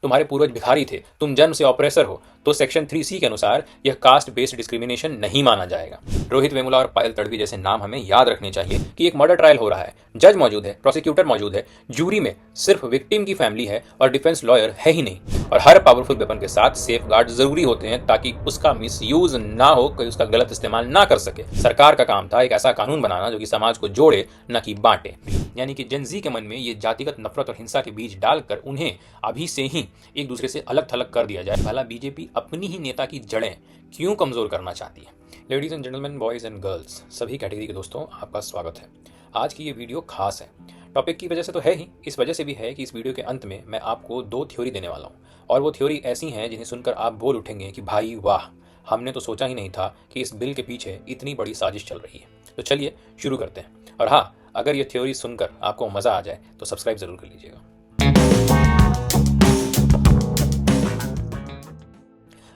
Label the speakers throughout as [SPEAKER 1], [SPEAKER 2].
[SPEAKER 1] तुम्हारे पूर्वज भिखारी थे, तुम जन्म से ऑपरेसर हो, तो सेक्शन 3C के अनुसार यह कास्ट बेस्ड डिस्क्रिमिनेशन नहीं माना जाएगा। रोहित वेमुला और पायल तड़वी जैसे नाम हमें याद रखने चाहिए कि एक मर्डर ट्रायल हो रहा है, जज मौजूद है, प्रोसिक्यूटर मौजूद है, जूरी में सिर्फ विक्टिम की फैमिली है और डिफेंस लॉयर है ही नहीं। और हर पावरफुल वेपन के साथ सेफ गार्ड जरूरी होते हैं ताकि उसका मिसयूज ना हो, कोई उसका गलत इस्तेमाल ना कर सके। सरकार का काम था एक ऐसा कानून बनाना जो कि समाज को जोड़े, न कि बांटे। यानी कि जेनजी के मन में ये जातिगत नफरत और हिंसा के बीज डालकर उन्हें अभी से ही एक दूसरे से अलग थलग कर दिया जाए। भला बीजेपी अपनी ही नेता की जड़ें क्यों कमजोर करना चाहती है? Ladies and gentleman, boys and girls, सभी कैटेगरी के दोस्तों, आपका स्वागत है। आज की ये वीडियो खास है। टॉपिक की वजह से तो है ही, इस वजह से भी है कि इस वीडियो के अंत में मैं आपको 2 थ्योरी देने वाला हूँ, और वो थ्योरी ऐसी हैं जिन्हें सुनकर आप बोल उठेंगे कि भाई वाह, हमने तो सोचा ही नहीं था कि इस बिल के पीछे इतनी बड़ी साजिश चल रही है। तो चलिए शुरू करते हैं। और हाँ, अगर ये थ्योरी सुनकर आपको मजा आ जाए तो सब्सक्राइब जरूर कर लीजिएगा।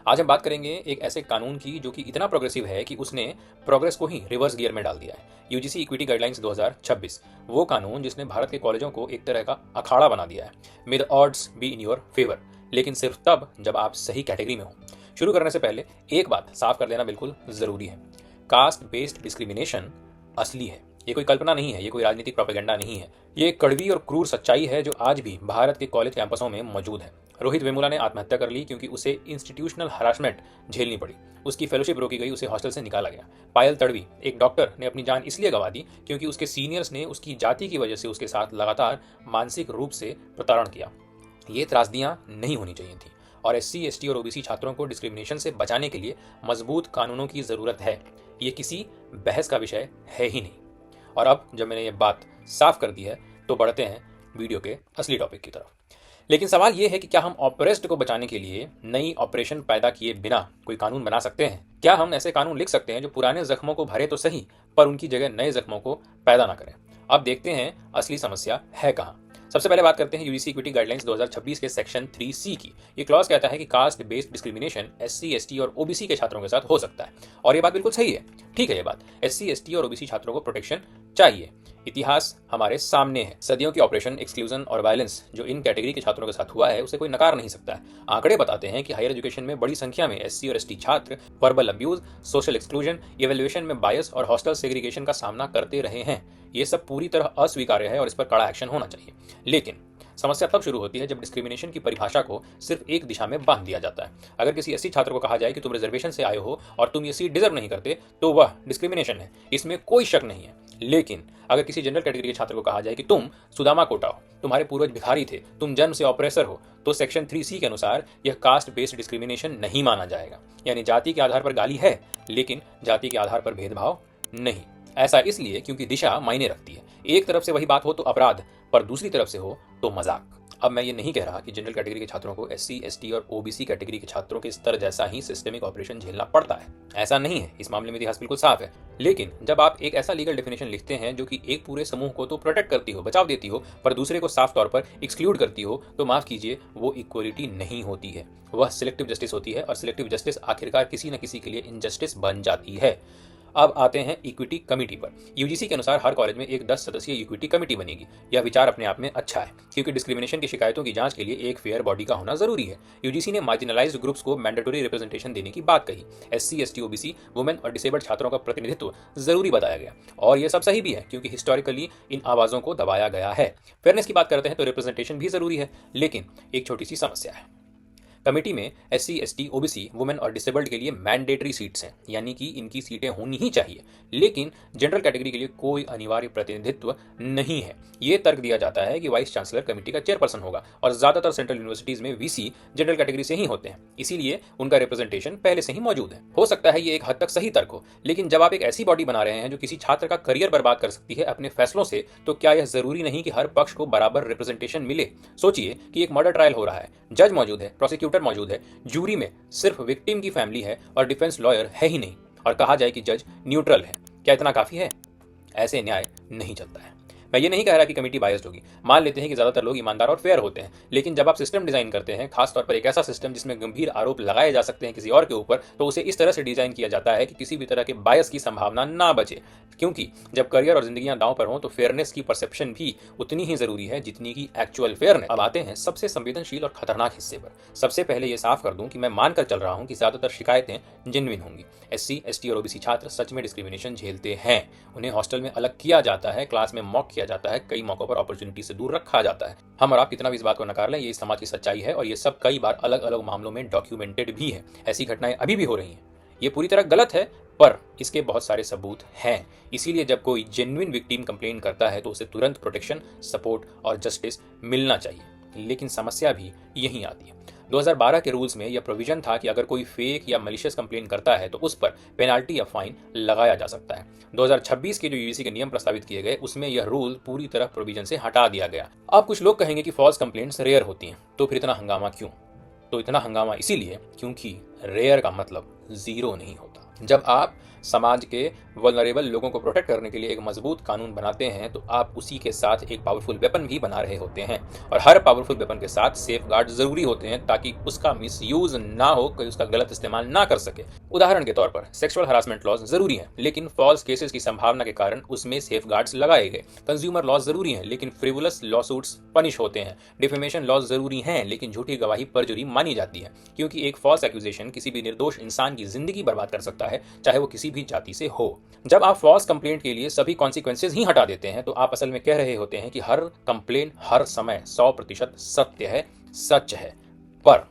[SPEAKER 1] आज हम बात करेंगे एक ऐसे कानून की जो कि इतना प्रोग्रेसिव है कि उसने प्रोग्रेस को ही रिवर्स गियर में डाल दिया है। यूजीसी इक्विटी गाइडलाइंस 2026, वो कानून जिसने भारत के कॉलेजों को एक तरह का अखाड़ा बना दिया है। मे the odds be in your favour, लेकिन सिर्फ तब जब आप सही कैटेगरी में हो। शुरू करने से पहले एक बात साफ कर देना बिल्कुल जरूरी है, कास्ट बेस्ड डिस्क्रिमिनेशन असली है। ये कोई कल्पना नहीं है, ये कोई राजनीतिक प्रोपेगेंडा नहीं है। ये एक कड़वी और क्रूर सच्चाई है जो आज भी भारत के कॉलेज कैंपसों में मौजूद है। रोहित वेमुला ने आत्महत्या कर ली क्योंकि उसे इंस्टीट्यूशनल हरासमेंट झेलनी पड़ी। उसकी फेलोशिप रोकी गई, उसे हॉस्टल से निकाला गया। पायल तड़वी, एक डॉक्टर, ने अपनी जान इसलिए गंवा दी क्योंकि उसके सीनियर्स ने उसकी जाति की वजह से उसके साथ लगातार मानसिक रूप से प्रताड़न किया। ये त्रासदियां नहीं होनी चाहिए थी, और SC, ST और OBC छात्रों को डिस्क्रिमिनेशन से बचाने के लिए मजबूत कानूनों की जरूरत है। ये किसी बहस का विषय है ही नहीं। और अब जब मैंने ये बात साफ कर दी है तो बढ़ते हैं वीडियो के असली टॉपिक की तरफ। लेकिन सवाल ये है कि क्या हम ऑपरेस्ड को बचाने के लिए नई ऑपरेशन पैदा किए बिना कोई कानून बना सकते हैं? क्या हम ऐसे कानून लिख सकते हैं जो पुराने जख्मों को भरे तो सही, पर उनकी जगह नए जख्मों को पैदा ना करें? अब देखते हैं असली समस्या है कहाँ। सबसे पहले बात करते हैं यूजीसी इक्विटी गाइडलाइंस 2026 के सेक्शन 3C की। ये क्लॉज कहता है कि caste based discrimination SC, ST और OBC के छात्रों के साथ हो सकता है, और ये बात बिल्कुल सही है। ठीक है, ये बात SC, ST और OBC छात्रों को प्रोटेक्शन चाहिए। इतिहास हमारे सामने है। सदियों की ऑपरेशन, एक्सक्लूजन और वायलेंस जो इन कैटेगरी के छात्रों के साथ हुआ है, उसे कोई नकार नहीं सकता है। आंकड़े बताते हैं कि हायर एजुकेशन में बड़ी संख्या में SC और ST छात्र verbal abuse, social exclusion, evaluation में बायस और हॉस्टल सेग्रीगेशन का सामना करते रहे हैं। ये सब पूरी तरह अस्वीकार्य है और इस पर कड़ा एक्शन होना चाहिए। लेकिन समस्या तब शुरू होती है जब डिस्क्रिमिनेशन की परिभाषा को सिर्फ एक दिशा में बांध दिया जाता है। अगर किसी SC छात्र को कहा जाए कि तुम रिजर्वेशन से आए हो और तुम ये सीट डिजर्व नहीं करते, तो वह डिस्क्रिमिनेशन है, इसमें कोई शक नहीं है। लेकिन अगर किसी जनरल कैटेगरी के छात्र को कहा जाए कि तुम सुदामा कोटा हो, तुम्हारे पूर्वज भिखारी थे, तुम जन्म से ऑपरेसर हो, तो सेक्शन 3C के अनुसार यह कास्ट बेस्ड डिस्क्रिमिनेशन नहीं माना जाएगा। यानी जाति के आधार पर गाली है, लेकिन जाति के आधार पर भेदभाव नहीं। ऐसा इसलिए क्योंकि दिशा मायने रखती है। एक तरफ से वही बात हो तो अपराध, पर दूसरी तरफ से हो तो मजाक। अब मैं ये नहीं कह रहा कि जनरल कैटेगरी के छात्रों को SC, ST और OBC कैटेगरी के छात्रों के स्तर जैसा ही सिस्टमिक ऑपरेशन झेलना पड़ता है। ऐसा नहीं है, इस मामले में इतिहास बिल्कुल साफ है। लेकिन जब आप एक ऐसा लीगल डेफिनेशन लिखते हैं जो कि एक पूरे समूह को तो प्रोटेक्ट करती हो, बचाव देती हो, पर दूसरे को साफ तौर पर एक्सक्लूड करती हो, तो माफ कीजिए, वो इक्वलिटी नहीं होती है, वह सिलेक्टिव जस्टिस होती है। और सिलेक्टिव जस्टिस आखिरकार किसी न किसी के लिए इनजस्टिस बन जाती है। अब आते हैं इक्विटी कमेटी पर। यूजीसी के अनुसार हर कॉलेज में एक 10 सदस्यीय इक्विटी कमेटी बनेगी। यह विचार अपने आप में अच्छा है, क्योंकि डिस्क्रिमिनेशन की शिकायतों की जांच के लिए एक फेयर बॉडी का होना जरूरी है। यूजीसी ने मार्जिनलाइज्ड ग्रुप्स को मैंडेटरी रिप्रेजेंटेशन देने की बात कही। SC, ST, OBC, वुमेन और डिसेबल्ड छात्रों का प्रतिनिधित्व जरूरी बताया गया, और यह सब सही भी है क्योंकि हिस्टोरिकली इन आवाजों को दबाया गया है। फेयरनेस की बात करते हैं तो रिप्रेजेंटेशन भी जरूरी है, लेकिन एक छोटी सी समस्या है। कमेटी में SC, ST, OBC, वुमेन और डिसेबल्ड के लिए मैंडेटरी सीट्स हैं, यानी कि इनकी सीटें होनी ही चाहिए। लेकिन जनरल कैटेगरी के लिए कोई अनिवार्य प्रतिनिधित्व नहीं है। ये तर्क दिया जाता है कि वाइस चांसलर कमेटी का चेयरपर्सन होगा, और ज्यादातर सेंट्रल यूनिवर्सिटीज में VC जनरल कैटेगरी से ही होते हैं, इसीलिए उनका रिप्रेजेंटेशन पहले से ही मौजूद है। हो सकता है ये एक हद तक सही तर्क हो, लेकिन जब आप एक ऐसी बॉडी बना रहे हैं जो किसी छात्र का करियर बर्बाद कर सकती है अपने फैसलों से, तो क्या यह जरूरी नहीं कि हर पक्ष को बराबर रिप्रेजेंटेशन मिले? सोचिए कि एक मर्डर ट्रायल हो रहा है, जज मौजूद है, प्रोसिक्यूटर मौजूद है, जूरी में सिर्फ विक्टिम की फैमिली है और डिफेंस लॉयर है ही नहीं, और कहा जाए कि जज न्यूट्रल है। क्या इतना काफी है? ऐसे न्याय नहीं चलता है। मैं ये नहीं कह रहा कि कमेटी बायस्ड होगी, मान लेते हैं कि ज्यादातर लोग ईमानदार और फेयर होते हैं, लेकिन जब आप सिस्टम डिजाइन करते हैं, खासतौर पर एक ऐसा सिस्टम जिसमें गंभीर आरोप लगाए जा सकते हैं किसी और के ऊपर, तो उसे इस तरह से डिजाइन किया जाता है कि किसी भी तरह के बायस की संभावना ना बचे। क्योंकि जब करियर और जिंदगियां दांव पर हों तो फेयरनेस की परसेप्शन भी उतनी ही जरूरी है जितनी की एक्चुअल फेयरनेस। अब आते हैं सबसे संवेदनशील और खतरनाक हिस्से पर। सबसे पहले ये साफ कर दूं कि मैं मानकर चल रहा हूं कि ज्यादातर शिकायतें जेन्युइन होंगी। एससी, एसटी और ओबीसी छात्र सच में डिस्क्रिमिनेशन झेलते हैं। उन्हें हॉस्टल में अलग किया जाता है, क्लास में मॉक किया जाता है, कई मौकों पर अपॉर्चुनिटी से दूर रखा जाता है। हम और आप कितना भी इस बात को नकार लें, ये इस समाज की सच्चाई है और ये सब कई बार अलग अलग मामलों में डॉक्यूमेंटेड भी है। ऐसी घटनाएं अभी भी हो रही हैं। ये पूरी तरह गलत है, पर इसके बहुत सारे सबूत हैं। इसीलिए जब कोई जेन्युइन विक्टिम कंप्लेन करता है तो उसे तुरंत प्रोटेक्शन, सपोर्ट और जस्टिस मिलना चाहिए। लेकिन समस्या भी यहीं आती है। 2012 के रूल्स में यह प्रोविजन था कि अगर कोई फेक या मलिशियस कंप्लेन करता है तो उस पर पेनाल्टी या फाइन लगाया जा सकता है। 2026 के जो यूजीसी के नियम प्रस्तावित किए गए उसमें यह रूल पूरी तरह प्रोविजन से हटा दिया गया। अब कुछ लोग कहेंगे कि फॉल्स कंप्लेंट्स रेयर होती हैं, तो फिर इतना हंगामा क्यों? तो इतना हंगामा इसीलिए क्योंकि रेयर का मतलब जीरो नहीं होता। जब आप समाज के वल्नरेबल लोगों को प्रोटेक्ट करने के लिए एक मजबूत कानून बनाते हैं तो आप उसी के साथ एक पावरफुल वेपन भी बना रहे होते हैं, और हर पावरफुल वेपन के साथ सेफ गार्ड जरूरी होते हैं ताकि उसका मिसयूज ना हो, कोई उसका गलत इस्तेमाल ना कर सके। उदाहरण के तौर पर सेक्सुअल हरासमेंट लॉज जरूरी है, लेकिन फॉल्स केसेस की संभावना के कारण उसमें सेफ गार्ड्स लगाए गए। कंज्यूमर लॉज जरूरी है, लेकिन फ्रिवुलस लॉसूट्स पनिश होते हैं। डिफेमेशन लॉज जरूरी हैं, लेकिन झूठी गवाही परजुरी मानी जाती है, क्योंकि एक फॉल्स एक्यूजेशन किसी भी निर्दोष इंसान की जिंदगी बर्बाद कर सकता है, चाहे वो किसी भी जाति से हो। जब आप फॉल्स कंप्लेंट के लिए सभी कॉन्सिक्वेंसेज ही हटा देते हैं तो आप असल में कह रहे होते हैं कि हर कंप्लेन हर समय 100% सत्य है, सच है। पर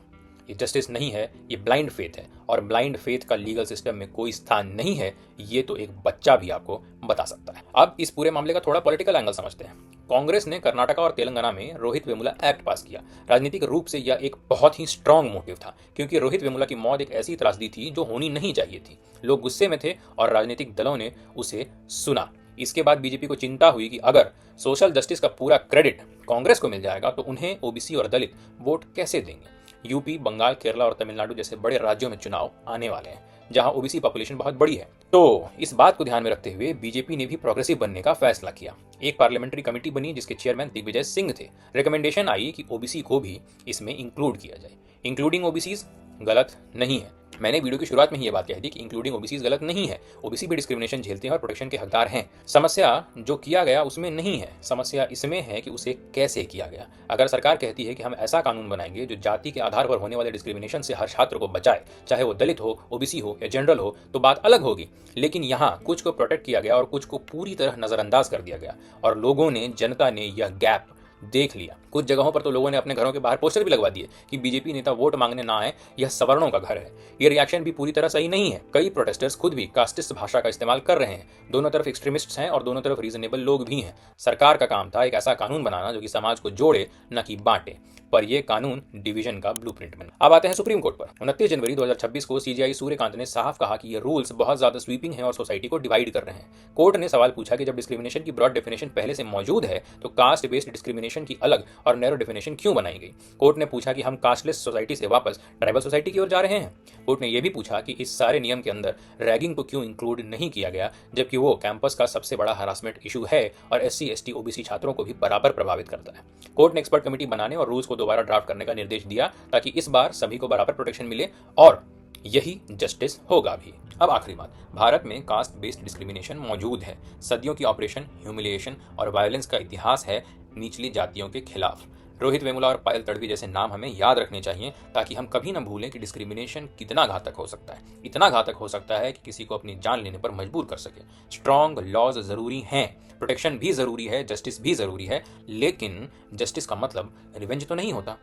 [SPEAKER 1] ये जस्टिस नहीं है, ये ब्लाइंड फेथ है, और ब्लाइंड फेथ का लीगल सिस्टम में कोई स्थान नहीं है। ये तो एक बच्चा भी आपको बता सकता है। अब इस पूरे मामले का थोड़ा पॉलिटिकल एंगल समझते हैं। कांग्रेस ने कर्नाटका और तेलंगाना में रोहित वेमुला एक्ट पास किया। राजनीतिक रूप से यह एक बहुत ही स्ट्रांग मोटिव था, क्योंकि रोहित वेमुला की मौत एक ऐसी त्रासदी थी जो होनी नहीं चाहिए थी। लोग गुस्से में थे और राजनीतिक दलों ने उसे सुना। इसके बाद बीजेपी को चिंता हुई कि अगर सोशल जस्टिस का पूरा क्रेडिट कांग्रेस को मिल जाएगा तो उन्हें ओबीसी और दलित वोट कैसे देंगे। यूपी, बंगाल, केरला और तमिलनाडु जैसे बड़े राज्यों में चुनाव आने वाले हैं जहां ओबीसी पॉपुलेशन बहुत बड़ी है। तो इस बात को ध्यान में रखते हुए बीजेपी ने भी प्रोग्रेसिव बनने का फैसला किया। एक पार्लियामेंट्री कमेटी बनी जिसके चेयरमैन दिग्विजय सिंह थे। रिकमेंडेशन आई कि ओबीसी को भी इसमें इंक्लूड किया जाए। इंक्लूडिंग ओबीसीज गलत नहीं है। मैंने वीडियो की शुरुआत में ही ये बात कह दी कि इंक्लूडिंग ओबीसीज गलत नहीं है। ओबीसी भी डिस्क्रिमिनेशन झेलते हैं और प्रोटेक्शन के हकदार हैं। समस्या जो किया गया उसमें नहीं है, समस्या इसमें है कि उसे कैसे किया गया। अगर सरकार कहती है कि हम ऐसा कानून बनाएंगे जो जाति के आधार पर होने वाले डिस्क्रिमिनेशन से हर छात्र को बचाए, चाहे वो दलित हो, ओबीसी हो या जनरल हो, तो बात अलग होगी। लेकिन यहाँ कुछ को प्रोटेक्ट किया गया और कुछ को पूरी तरह नजरअंदाज कर दिया गया, और लोगों ने, जनता ने यह गैप देख लिया। कुछ जगहों पर तो लोगों ने अपने घरों के बाहर पोस्टर भी लगवा दिए कि बीजेपी नेता वोट मांगने ना आए, यह सवर्णों का घर है। ये रिएक्शन भी पूरी तरह सही नहीं है। कई प्रोटेस्टर्स खुद भी कास्टिस्ट भाषा का इस्तेमाल कर रहे हैं। दोनों तरफ एक्सट्रीमिस्ट्स हैं और दोनों तरफ रीजनेबल लोग भी हैं। सरकार का काम था एक ऐसा कानून बनाना जो कि समाज को जोड़े, न कि बांटे, पर यह कानून डिवीजन का ब्लूप्रिंट बना। अब आते हैं सुप्रीम कोर्ट पर। 29 जनवरी 2026 को सीजेआई सूर्यकांत ने साफ कहा कि ये रूल्स बहुत ज्यादा स्वीपिंग है और सोसाइटी को डिवाइड कर रहे हैं। कोर्ट ने सवाल पूछा कि जब डिस्क्रिमिनेशन की ब्रॉड डेफिनेशन पहले से मौजूद है तो कास्ट बेस्ड डिस्क्रिमिनेशन की अलग और नैरो डेफिनेशन क्यों बनाई गई। कोर्ट ने पूछा कि हम कास्टलेस सोसाइटी से वापस ट्राइबल सोसाइटी की ओर जा रहे हैं। कोर्ट ने यह भी पूछा कि इस सारे नियम के अंदर रैगिंग को क्यों इंक्लूड नहीं किया गया, जबकि वो कैंपस का सबसे बड़ा हरासमेंट इशू है और एससी, एसटी, ओबीसी छात्रों को भी बराबर प्रभावित करता है। कोर्ट ने एक्सपर्ट कमेटी बनाने और रूल्स को दोबारा ड्राफ्ट करने का निर्देश दिया ताकि इस बार सभी को बराबर प्रोटेक्शन मिले, और यही जस्टिस होगा भी। अब आखिरी बात, भारत में कास्ट बेस्ड डिस्क्रिमिनेशन मौजूद है। सदियों की ऑपरेशन, ह्यूमिलिएशन और वायलेंस का इतिहास है निचली जातियों के खिलाफ। रोहित वेमुला और पायल तड़वी जैसे नाम हमें याद रखने चाहिए ताकि हम कभी न भूलें कि डिस्क्रिमिनेशन कितना घातक हो सकता है। इतना घातक हो सकता है कि किसी को अपनी जान लेने पर मजबूर कर सके। स्ट्रॉन्ग लॉज जरूरी हैं, प्रोटेक्शन भी जरूरी है, जस्टिस भी जरूरी है, लेकिन जस्टिस का मतलब रिवेंज तो नहीं होता।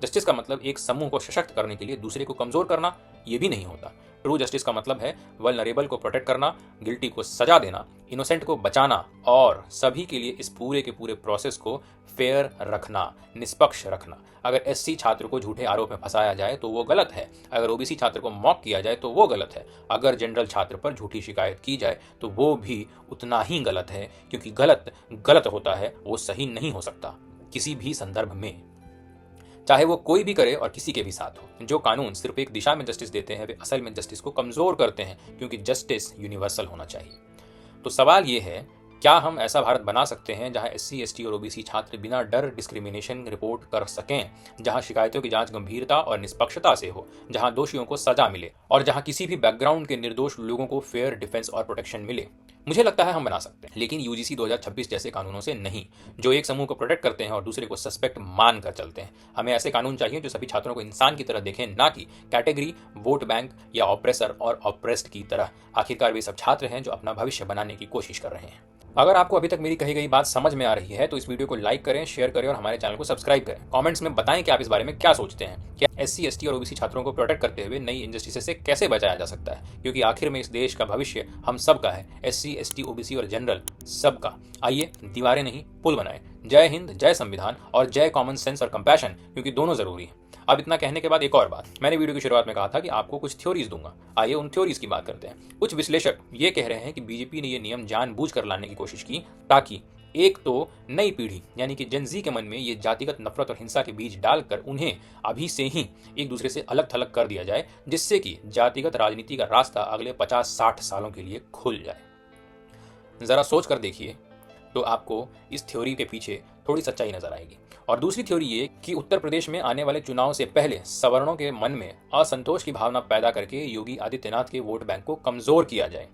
[SPEAKER 1] जस्टिस का मतलब एक समूह को सशक्त करने के लिए दूसरे को कमजोर करना, यह भी नहीं होता। ट्रू जस्टिस का मतलब है वल्नरेबल को प्रोटेक्ट करना, गिल्टी को सजा देना, इनोसेंट को बचाना, और सभी के लिए इस पूरे के पूरे प्रोसेस को फेयर रखना, निष्पक्ष रखना। अगर एससी छात्र को झूठे आरोप में फंसाया जाए तो वो गलत है। अगर ओबीसी छात्र को मॉक किया जाए तो वो गलत है। अगर जनरल छात्र पर झूठी शिकायत की जाए तो वो भी उतना ही गलत है, क्योंकि गलत गलत होता है, वो सही नहीं हो सकता किसी भी संदर्भ में, चाहे वो कोई भी करे और किसी के भी साथ हो। जो कानून सिर्फ एक दिशा में जस्टिस देते हैं वे असल में जस्टिस को कमजोर करते हैं, क्योंकि जस्टिस यूनिवर्सल होना चाहिए। तो सवाल ये है क्या हम ऐसा भारत बना सकते हैं जहां एससी, एसटी और ओबीसी छात्र बिना डर डिस्क्रिमिनेशन रिपोर्ट कर सकें, जहां शिकायतों की जांच गंभीरता और निष्पक्षता से हो, जहां दोषियों को सजा मिले और जहां किसी भी बैकग्राउंड के निर्दोष लोगों को फेयर डिफेंस और प्रोटेक्शन मिले? मुझे लगता है हम बना सकते हैं, लेकिन यूजीसी 2026 जैसे कानूनों से नहीं, जो एक समूह को प्रोटेक्ट करते हैं और दूसरे को सस्पेक्ट मान कर चलते हैं। हमें ऐसे कानून चाहिए जो सभी छात्रों को इंसान की तरह देखें, ना कि कैटेगरी, वोट बैंक या ऑप्रेसर और ऑप्रेस्ड की तरह। आखिरकार वे सब छात्र हैं जो अपना भविष्य बनाने की कोशिश कर रहे हैं। अगर आपको अभी तक मेरी कही गई बात समझ में आ रही है तो इस वीडियो को लाइक करें, शेयर करें और हमारे चैनल को सब्सक्राइब करें। कमेंट्स में बताएं कि आप इस बारे में क्या सोचते हैं। क्या एससी, एसटी और ओबीसी छात्रों को प्रोटेक्ट करते हुए नई इनजस्टिस से कैसे बचाया जा सकता है, क्योंकि आखिर में इस देश का भविष्य हम सब का है, एससी, एसटी, ओबीसी और जनरल सबका। आइए दीवारें नहीं पुल बनाएं। जय हिंद, जय संविधान और जय कॉमन सेंस और कंपैशन, क्योंकि दोनों जरूरी है। अब इतना कहने के बाद एक और बात, मैंने वीडियो की शुरुआत में कहा था कि आपको कुछ थ्योरीज दूंगा। आइए उन थ्योरीज की बात करते हैं। कुछ विश्लेषक ये कह रहे हैं कि बीजेपी ने ये नियम जानबूझकर लाने की कोशिश की ताकि एक तो नई पीढ़ी यानी कि जेन-ज़ी के मन में ये जातिगत नफरत और हिंसा के बीज डालकर उन्हें अभी से ही एक दूसरे से अलग थलग कर दिया जाए, जिससे कि जातिगत राजनीति का रास्ता अगले 50-60 सालों के लिए खुल जाए। जरा सोच कर देखिए तो आपको इस थ्योरी के पीछे थोड़ी सच्चाई नजर आएगी। और दूसरी थ्योरी ये कि उत्तर प्रदेश में आने वाले चुनाव से पहले सवर्णों के मन में असंतोष की भावना पैदा करके योगी आदित्यनाथ के वोट बैंक को कमजोर किया जाए।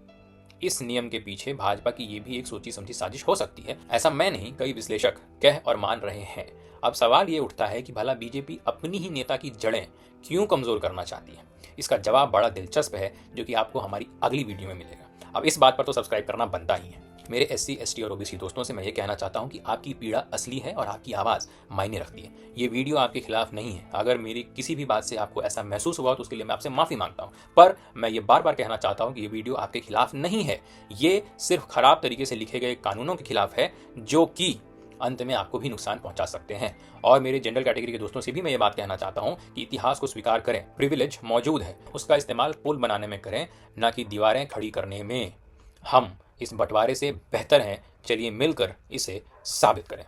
[SPEAKER 1] इस नियम के पीछे भाजपा की ये भी एक सोची समझी साजिश हो सकती है। ऐसा मैं नहीं, कई विश्लेषक कह और मान रहे हैं। अब सवाल ये उठता है कि भला बीजेपी अपनी ही नेता की जड़ें क्यों कमजोर करना चाहती है? इसका जवाब बड़ा दिलचस्प है, जो कि आपको हमारी अगली वीडियो में मिलेगा। अब इस बात पर तो सब्सक्राइब करना बनता ही है। मेरे एससी, एसटी और ओबीसी दोस्तों से मैं ये कहना चाहता हूँ कि आपकी पीड़ा असली है और आपकी आवाज़ मायने रखती है। ये वीडियो आपके खिलाफ नहीं है। अगर मेरी किसी भी बात से आपको ऐसा महसूस हुआ तो उसके लिए मैं आपसे माफ़ी मांगता हूँ, पर मैं ये बार बार कहना चाहता हूँ कि ये वीडियो आपके खिलाफ नहीं है। ये सिर्फ खराब तरीके से लिखे गए कानूनों के खिलाफ है, जो कि अंत में आपको भी नुकसान पहुंचा सकते हैं। और मेरे जनरल कैटेगरी के दोस्तों से भी मैं ये बात कहना चाहता हूं कि इतिहास को स्वीकार करें। प्रिविलेज मौजूद है, उसका इस्तेमाल पुल बनाने में करें, ना कि दीवारें खड़ी करने में। हम इस बंटवारे से बेहतर हैं, चलिए मिलकर इसे साबित करें।